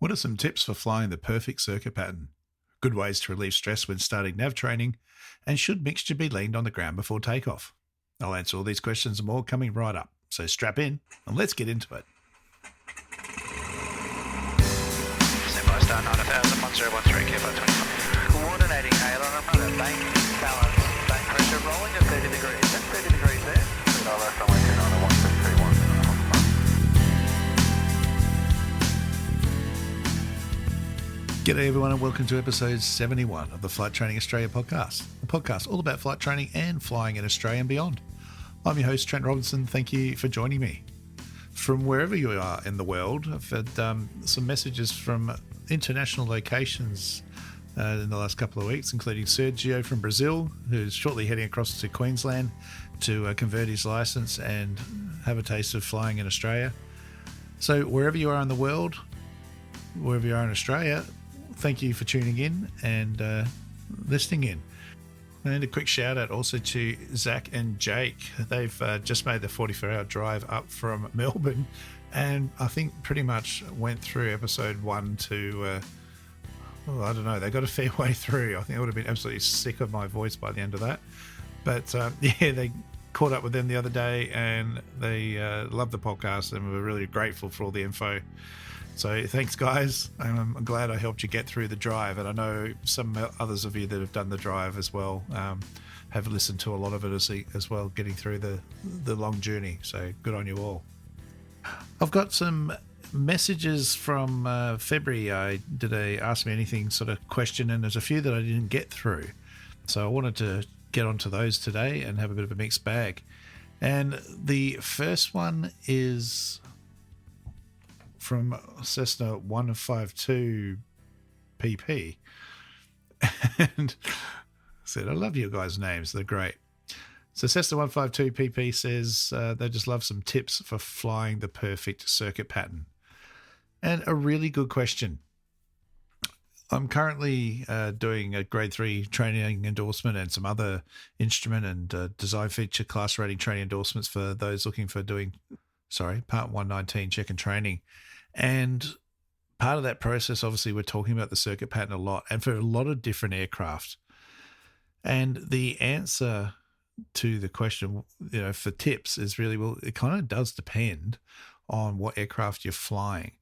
What are some tips for flying the perfect circuit pattern? Good ways to relieve stress when starting nav training? And should mixture be leaned on the ground before takeoff? I'll answer all these questions and more coming right up. So strap in and let's get into it. Standby star 9000, 1013, Kilo 25. Coordinating aileron, I'm on a bank, balance, bank pressure rolling at 30 degrees. That's 30 degrees there. G'day everyone and welcome to episode 71 of the Flight Training Australia podcast, a podcast all about flight training and flying in Australia and beyond. I'm your host, Trent Robinson. Thank you for joining me. From wherever you are in the world, I've had some messages from international locations in the last couple of weeks, including Sergio from Brazil, who's shortly heading across to Queensland to convert his license and have a taste of flying in Australia. So wherever you are in the world, wherever you are in Australia, thank you for tuning in and listening in. And a quick shout out also to Zach and Jake. They've just made the 44-hour drive up from Melbourne, and I think pretty much went through episode 1 to, I don't know, they got a fair way through. I think I would have been absolutely sick of my voice by the end of that. But yeah, they caught up with them the other day and they loved the podcast and were really grateful for all the info. So thanks, guys. I'm glad I helped you get through the drive. And I know some others of you that have done the drive as well have listened to a lot of it as well, getting through the long journey. So good on you all. I've got some messages from February. I did a Ask Me Anything sort of question, and there's a few that I didn't get through. So I wanted to get onto those today and have a bit of a mixed bag. And the first one is from Cessna 152 PP, and said, I love your guys' names, they're great. So Cessna 152 PP says they just love some tips for flying the perfect circuit pattern. And a really good question. I'm currently doing a grade 3 training endorsement and some other instrument and design feature class rating training endorsements for those looking for doing Part 119 check and training. And part of that process, obviously, we're talking about the circuit pattern a lot and for a lot of different aircraft. And the answer to the question, for tips is really, well, it kind of does depend on what aircraft you're flying.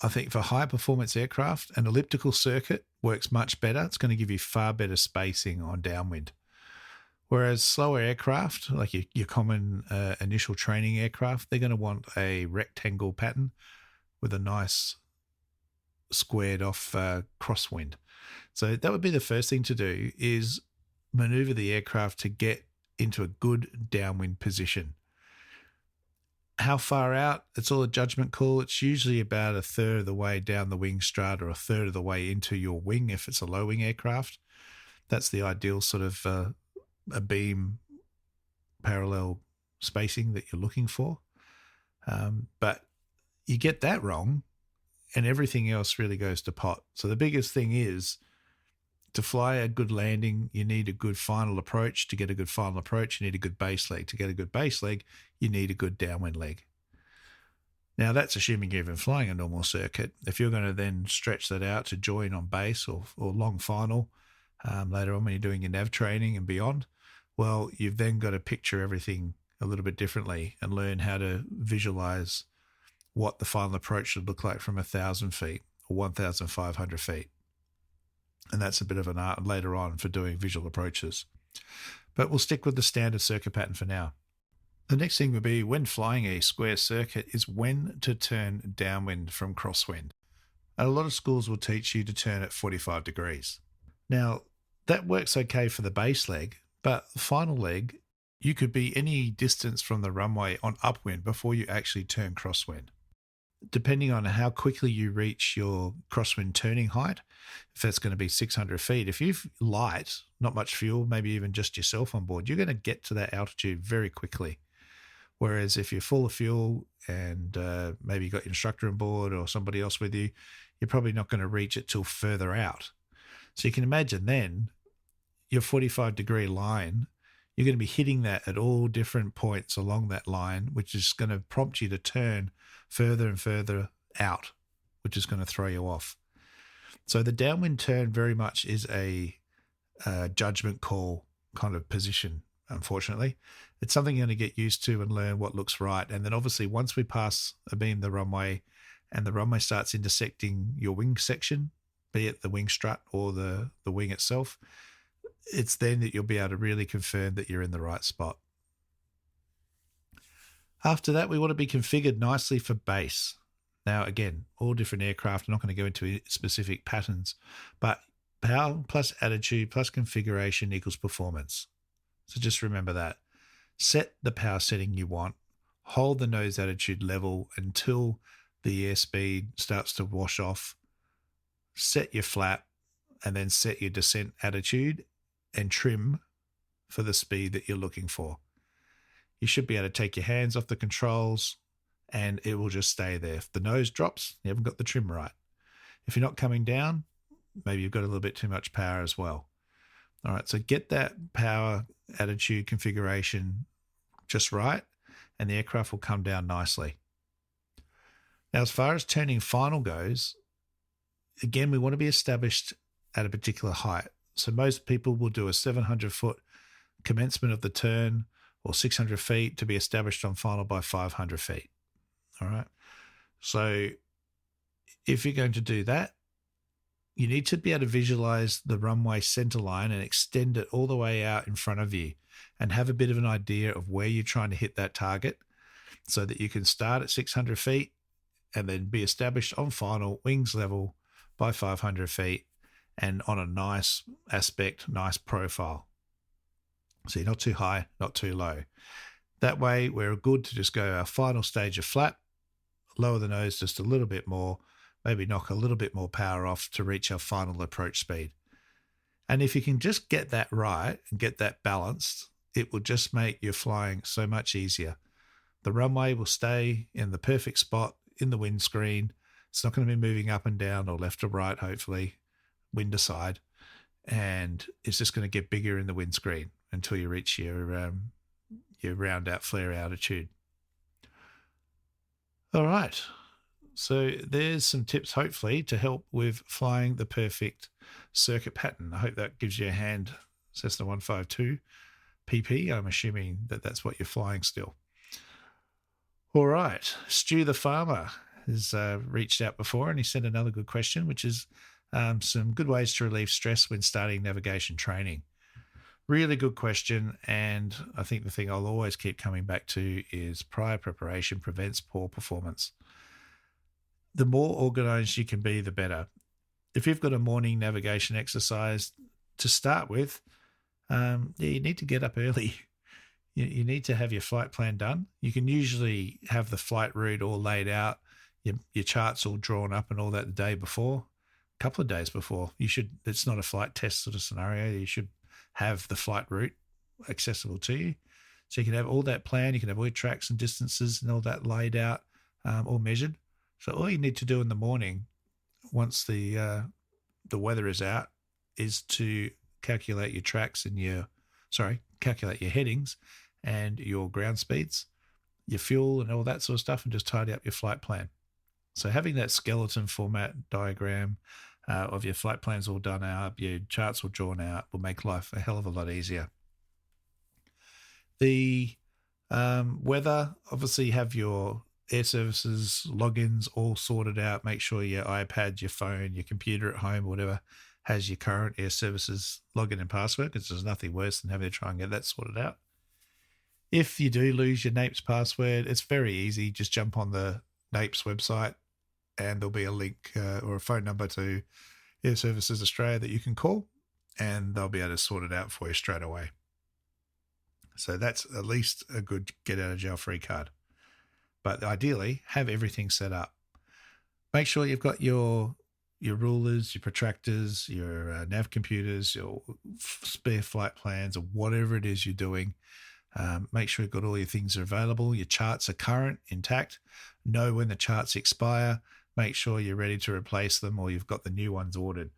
I think for high performance aircraft, an elliptical circuit works much better. It's going to give you far better spacing on downwind. Whereas slower aircraft, like your common initial training aircraft, they're going to want a rectangle pattern with a nice squared off crosswind. So that would be the first thing to do, is maneuver the aircraft to get into a good downwind position. How far out? It's all a judgment call. It's usually about a third of the way down the wing strut or a third of the way into your wing if it's a low wing aircraft. That's the ideal sort of a beam parallel spacing that you're looking for. But you get that wrong and everything else really goes to pot. So the biggest thing is, to fly a good landing, you need a good final approach. To get a good final approach, you need a good base leg. To get a good base leg, you need a good downwind leg. Now, that's assuming you're even flying a normal circuit. If you're going to then stretch that out to join on base or long final later on when you're doing your nav training and beyond, well, you've then got to picture everything a little bit differently and learn how to visualize what the final approach should look like from 1,000 feet or 1,500 feet. And that's a bit of an art later on for doing visual approaches. But we'll stick with the standard circuit pattern for now. The next thing would be, when flying a square circuit, is when to turn downwind from crosswind. And a lot of schools will teach you to turn at 45 degrees. Now, that works okay for the base leg, but the final leg, you could be any distance from the runway on upwind before you actually turn crosswind. Depending on how quickly you reach your crosswind turning height, if that's going to be 600 feet, if you've light, not much fuel, maybe even just yourself on board, you're going to get to that altitude very quickly. Whereas if you're full of fuel and maybe you got your instructor on board or somebody else with you, you're probably not going to reach it till further out. So you can imagine then your 45-degree line, you're going to be hitting that at all different points along that line, which is going to prompt you to turn further and further out, which is going to throw you off. So the downwind turn very much is a judgment call kind of position, unfortunately. It's something you're going to get used to and learn what looks right. And then obviously once we pass a beam the runway and the runway starts intersecting your wing section, be it the wing strut or the wing itself, it's then that you'll be able to really confirm that you're in the right spot. After that, we want to be configured nicely for base. Now, again, all different aircraft, I'm not going to go into specific patterns, but power plus attitude plus configuration equals performance. So just remember that. Set the power setting you want, hold the nose attitude level until the airspeed starts to wash off, set your flap, and then set your descent attitude and trim for the speed that you're looking for. You should be able to take your hands off the controls and it will just stay there. If the nose drops, you haven't got the trim right. If you're not coming down, maybe you've got a little bit too much power as well. All right, so get that power attitude configuration just right and the aircraft will come down nicely. Now, as far as turning final goes, again, we want to be established at a particular height. So most people will do a 700-foot commencement of the turn or 600 feet to be established on final by 500 feet. All right. So if you're going to do that, you need to be able to visualize the runway center line and extend it all the way out in front of you and have a bit of an idea of where you're trying to hit that target so that you can start at 600 feet and then be established on final, wings level by 500 feet and on a nice aspect, nice profile. So you're not too high, not too low. That way, we're good to just go our final stage of flap, lower the nose just a little bit more, maybe knock a little bit more power off to reach our final approach speed. And if you can just get that right and get that balanced, it will just make your flying so much easier. The runway will stay in the perfect spot in the windscreen. It's not going to be moving up and down or left or right, hopefully, wind aside. And it's just going to get bigger in the windscreen until you reach your round out flare altitude. All right. So there's some tips, hopefully, to help with flying the perfect circuit pattern. I hope that gives you a hand, Cessna 152 PP. I'm assuming that that's what you're flying still. All right. Stu the Farmer has reached out before and he sent another good question, which is some good ways to relieve stress when starting navigation training. Really good question, and I think the thing I'll always keep coming back to is prior preparation prevents poor performance. The more organised you can be, the better. If you've got a morning navigation exercise to start with, you need to get up early. You need to have your flight plan done. You can usually have the flight route all laid out, your charts all drawn up and all that the day before, a couple of days before. It's not a flight test sort of scenario. You should have the flight route accessible to you. So you can have all that planned. You can have all your tracks and distances and all that laid out, all measured. So all you need to do in the morning, once the weather is out, is to calculate your tracks and calculate your headings and your ground speeds, your fuel and all that sort of stuff, and just tidy up your flight plan. So having that skeleton format diagram of your flight plans all done out, your charts all drawn out, will make life a hell of a lot easier. The weather, obviously have your air services logins all sorted out. Make sure your iPad, your phone, your computer at home, whatever, has your current air services login and password, because there's nothing worse than having to try and get that sorted out. If you do lose your NAPES password, it's very easy. Just jump on the NAPES website and there'll be a link or a phone number to Air Services Australia that you can call, and they'll be able to sort it out for you straight away. So that's at least a good get out of jail free card. But ideally, have everything set up. Make sure you've got your rulers, your protractors, your nav computers, your spare flight plans, or whatever it is you're doing. Make sure you've got all your things are available. Your charts are current, intact. Know when the charts expire. Make sure you're ready to replace them, or you've got the new ones ordered.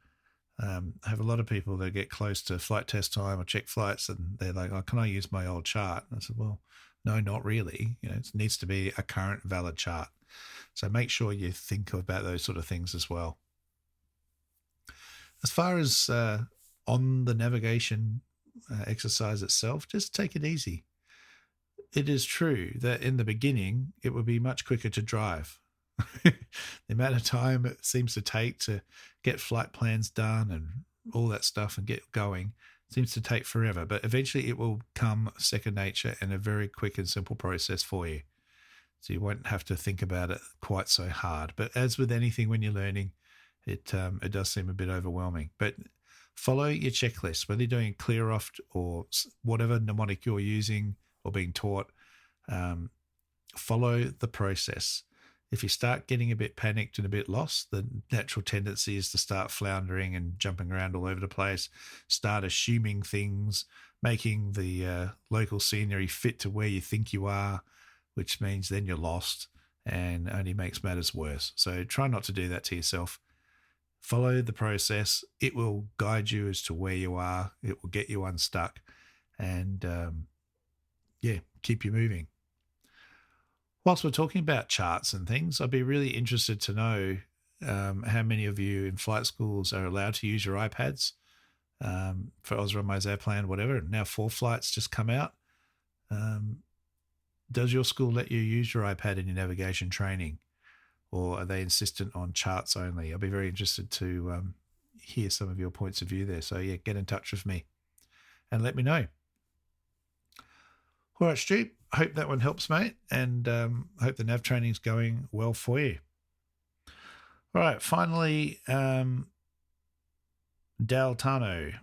I have a lot of people that get close to flight test time or check flights and they're like, oh, can I use my old chart? And I said, well, No, not really. It needs to be a current valid chart. So make sure you think about those sort of things as well. As far as on the navigation exercise itself, just take it easy. It is true that in the beginning, it would be much quicker to drive. The amount of time it seems to take to get flight plans done and all that stuff and get going seems to take forever, but eventually it will come second nature and a very quick and simple process for you. So you won't have to think about it quite so hard. But as with anything when you're learning, it does seem a bit overwhelming. But follow your checklist, whether you're doing clear off or whatever mnemonic you're using or being taught. Follow the process. If you start getting a bit panicked and a bit lost, the natural tendency is to start floundering and jumping around all over the place, start assuming things, making the local scenery fit to where you think you are, which means then you're lost and only makes matters worse. So try not to do that to yourself. Follow the process. It will guide you as to where you are. It will get you unstuck and, keep you moving. Whilst we're talking about charts and things, I'd be really interested to know how many of you in flight schools are allowed to use your iPads for Osram, Plan, whatever. Now 4 flights just come out. Does your school let you use your iPad in your navigation training, or are they insistent on charts only? I'll be very interested to hear some of your points of view there. So, get in touch with me and let me know. All right, Stu, hope that one helps, mate, and hope the nav training's going well for you. All right, finally, Daltano.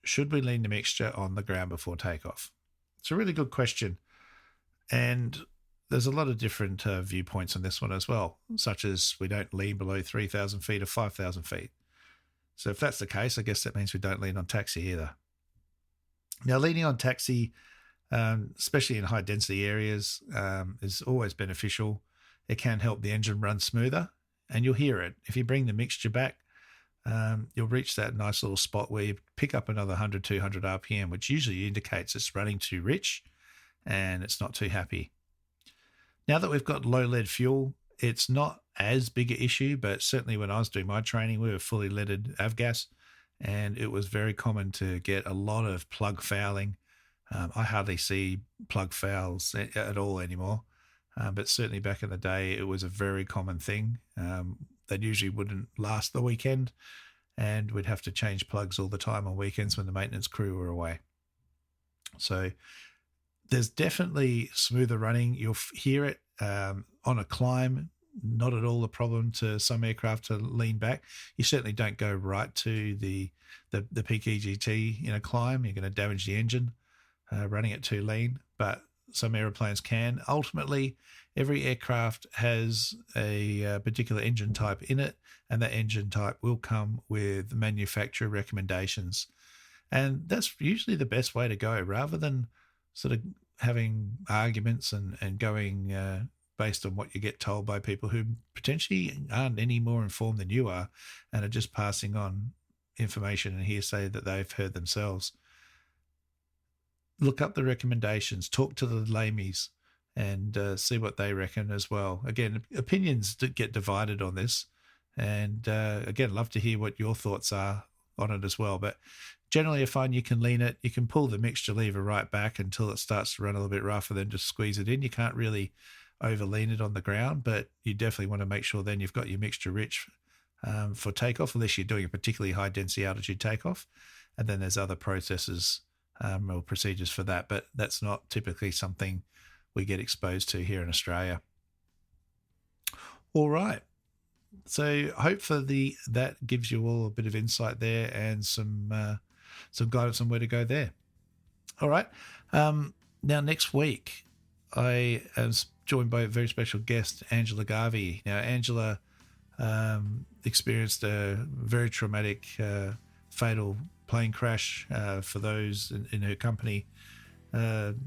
Should we lean the mixture on the ground before takeoff? It's a really good question, and there's a lot of different viewpoints on this one as well, such as we don't lean below 3,000 feet or 5,000 feet. So if that's the case, I guess that means we don't lean on taxi either. Now, leaning on taxi, especially in high density areas, is always beneficial. It can help the engine run smoother, and you'll hear it. If you bring the mixture back, you'll reach that nice little spot where you pick up another 100, 200 RPM, which usually indicates it's running too rich and it's not too happy. Now that we've got low lead fuel, it's not as big an issue, but certainly when I was doing my training, we were fully leaded avgas, and it was very common to get a lot of plug fouling. I hardly see plug fouls at all anymore, but certainly back in the day, it was a very common thing. They usually wouldn't last the weekend, and we'd have to change plugs all the time on weekends when the maintenance crew were away. So there's definitely smoother running. You'll hear it on a climb. Not at all a problem to some aircraft to lean back. You certainly don't go right to the peak EGT in a climb. You're going to damage the engine running it too lean, but some aeroplanes can. Ultimately, every aircraft has a particular engine type in it, and that engine type will come with manufacturer recommendations. And that's usually the best way to go, rather than sort of having arguments and going based on what you get told by people who potentially aren't any more informed than you are and are just passing on information and hearsay that they've heard themselves. Look up the recommendations, talk to the lamies, and see what they reckon as well. Again, opinions get divided on this, and again, love to hear what your thoughts are on it as well. But generally, I find you can lean it. You can pull the mixture lever right back until it starts to run a little bit rougher, then just squeeze it in. You can't really over lean it on the ground, but you definitely want to make sure then you've got your mixture rich for takeoff, unless you're doing a particularly high density altitude takeoff. And then there's other processes or procedures for that, but that's not typically something we get exposed to here in Australia. All right. So hopefully that gives you all a bit of insight there and some guidance on where to go there. All right. Now next week, I am joined by a very special guest, Angela Garvey. Now, Angela experienced a very traumatic, fatal plane crash for those in her company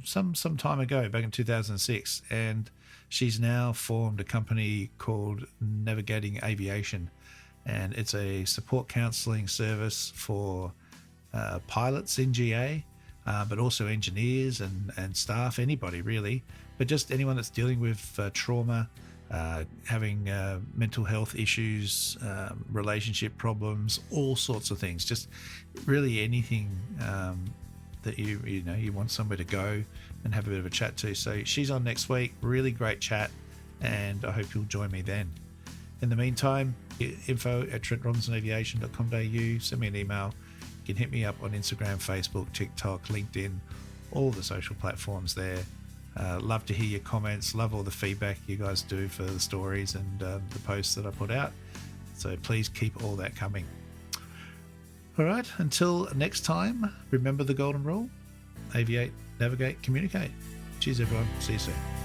some time ago, back in 2006, and she's now formed a company called Navigating Aviation, and it's a support counselling service for pilots in GA. but also engineers and staff, anybody really, but just anyone that's dealing with trauma, having mental health issues, relationship problems, all sorts of things, just really anything that you want somewhere to go and have a bit of a chat to. So she's on next week, really great chat, and I hope you'll join me then. In the meantime, info@TrentRobinsonAviation.com.au, send me an email. You can hit me up on Instagram, Facebook, TikTok, LinkedIn, all the social platforms there. Love to hear your comments, love all the feedback you guys do for the stories and the posts that I put out. So please keep all that coming. All right, until next time, remember the golden rule: aviate, navigate, communicate. Cheers, everyone. See you soon.